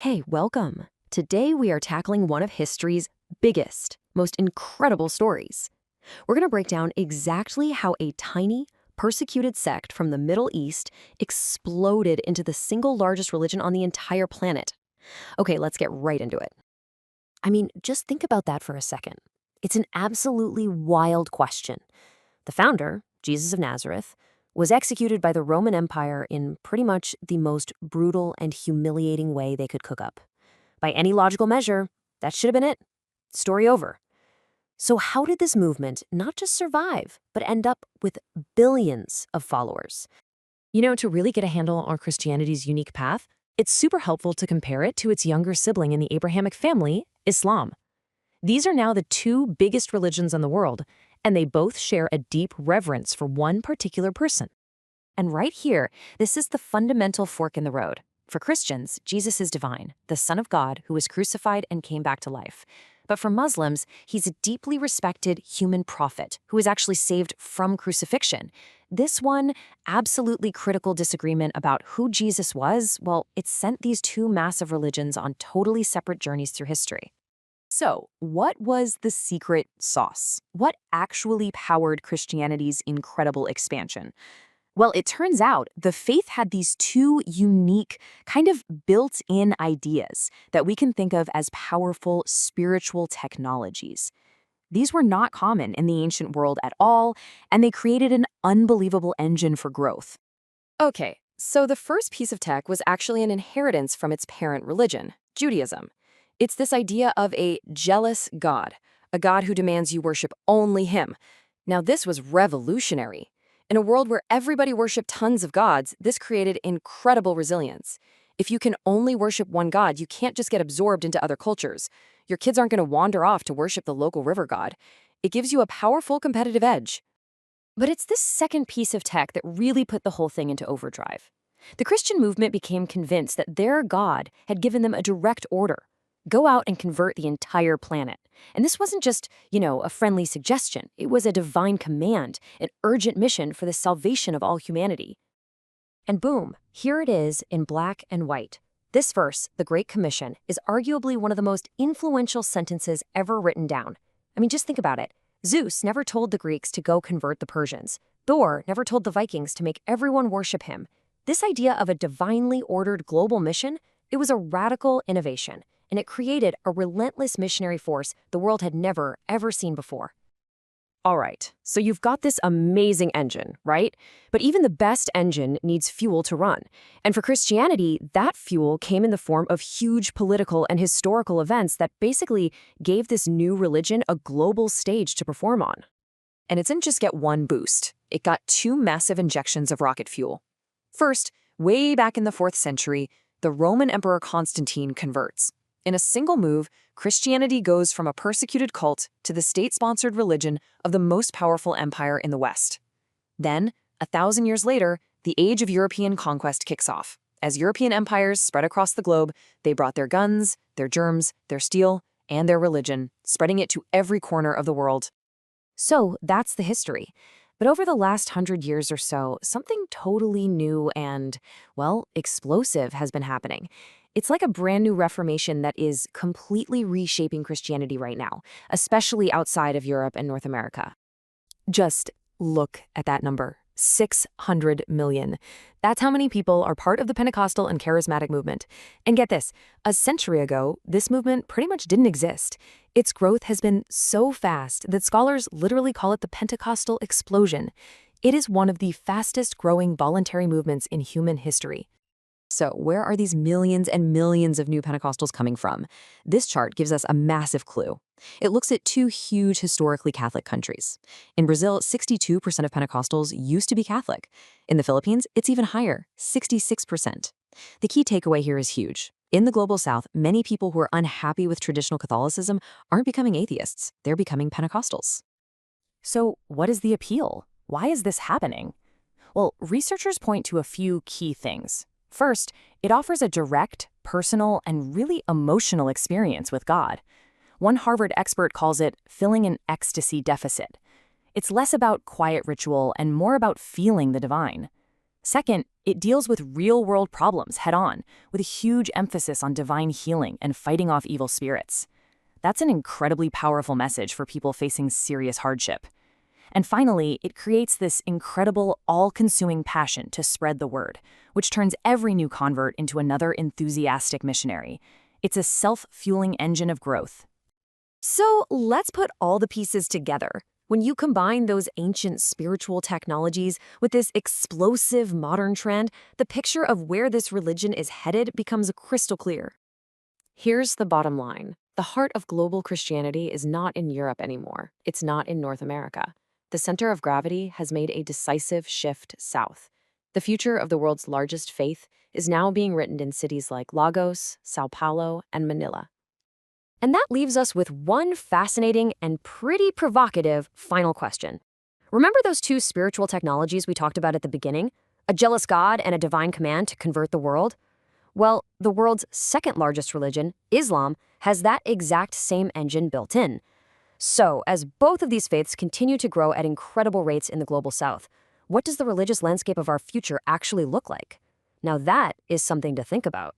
Hey, welcome. Today we are tackling one of history's biggest, most incredible stories. We're going to break down exactly how a tiny, persecuted sect from the Middle East exploded into the single largest religion on the entire planet. Okay, let's get right into it. I mean, just think about that for a second. It's an absolutely wild question. The founder, Jesus of Nazareth, was executed by the Roman Empire in pretty much the most brutal and humiliating way they could cook up. By any logical measure, that should have been it. Story over. So how did this movement not just survive, but end up with billions of followers? To really get a handle on Christianity's unique path, it's super helpful to compare it to its younger sibling in the Abrahamic family, Islam. These are now the two biggest religions in the world, and they both share a deep reverence for one particular person. And right here, this is the fundamental fork in the road. For Christians, Jesus is divine, the Son of God who was crucified and came back to life. But for Muslims, he's a deeply respected human prophet who was actually saved from crucifixion. This one absolutely critical disagreement about who Jesus was, well, it sent these two massive religions on totally separate journeys through history. So, what was the secret sauce? What actually powered Christianity's incredible expansion? Well, it turns out the faith had these two unique, kind of built-in ideas that we can think of as powerful spiritual technologies. These were not common in the ancient world at all, and they created an unbelievable engine for growth. Okay, so the first piece of tech was actually an inheritance from its parent religion, Judaism. It's this idea of a jealous God, a God who demands you worship only him. Now, this was revolutionary. In a world where everybody worshiped tons of gods, this created incredible resilience. If you can only worship one god, you can't just get absorbed into other cultures. Your kids aren't going to wander off to worship the local river god. It gives you a powerful competitive edge. But it's this second piece of tech that really put the whole thing into overdrive. The Christian movement became convinced that their God had given them a direct order. Go out and convert the entire planet. And this wasn't just, a friendly suggestion. It was a divine command, an urgent mission for the salvation of all humanity. And boom, here it is in black and white. This verse, the Great Commission, is arguably one of the most influential sentences ever written down. I mean, just think about it. Zeus never told the Greeks to go convert the Persians. Thor never told the Vikings to make everyone worship him. This idea of a divinely ordered global mission, it was a radical innovation. And it created a relentless missionary force the world had never, ever seen before. All right, so you've got this amazing engine, right? But even the best engine needs fuel to run. And for Christianity, that fuel came in the form of huge political and historical events that basically gave this new religion a global stage to perform on. And it didn't just get one boost. It got two massive injections of rocket fuel. First, way back in the 4th century, the Roman Emperor Constantine converts. In a single move, Christianity goes from a persecuted cult to the state-sponsored religion of the most powerful empire in the West. Then, 1,000 years later, the age of European conquest kicks off. As European empires spread across the globe, they brought their guns, their germs, their steel, and their religion, spreading it to every corner of the world. So that's the history. But over the last 100 years or so, something totally new and, explosive has been happening. It's like a brand new reformation that is completely reshaping Christianity right now, especially outside of Europe and North America. Just look at that number, 600 million. That's how many people are part of the Pentecostal and Charismatic movement. And get this, a century ago, this movement pretty much didn't exist. Its growth has been so fast that scholars literally call it the Pentecostal Explosion. It is one of the fastest growing voluntary movements in human history. So where are these millions and millions of new Pentecostals coming from? This chart gives us a massive clue. It looks at two huge historically Catholic countries. In Brazil, 62% of Pentecostals used to be Catholic. In the Philippines, it's even higher, 66%. The key takeaway here is huge. In the Global South, many people who are unhappy with traditional Catholicism aren't becoming atheists. They're becoming Pentecostals. So what is the appeal? Why is this happening? Well, researchers point to a few key things. First, it offers a direct, personal, and really emotional experience with God. One Harvard expert calls it filling an ecstasy deficit. It's less about quiet ritual and more about feeling the divine. Second, It deals with real-world problems head-on, with a huge emphasis on divine healing and fighting off evil spirits. That's an incredibly powerful message for people facing serious hardship. And finally, it creates this incredible, all-consuming passion to spread the word, which turns every new convert into another enthusiastic missionary. It's a self-fueling engine of growth. So let's put all the pieces together. When you combine those ancient spiritual technologies with this explosive modern trend, the picture of where this religion is headed becomes crystal clear. Here's the bottom line. The heart of global Christianity is not in Europe anymore. It's not in North America. The center of gravity has made a decisive shift south. The future of the world's largest faith is now being written in cities like Lagos, Sao Paulo, and Manila. And that leaves us with one fascinating and pretty provocative final question. Remember those two spiritual technologies we talked about at the beginning? A jealous God and a divine command to convert the world? Well, the world's second largest religion, Islam, has that exact same engine built in. So, as both of these faiths continue to grow at incredible rates in the global south, what does the religious landscape of our future actually look like? Now that is something to think about.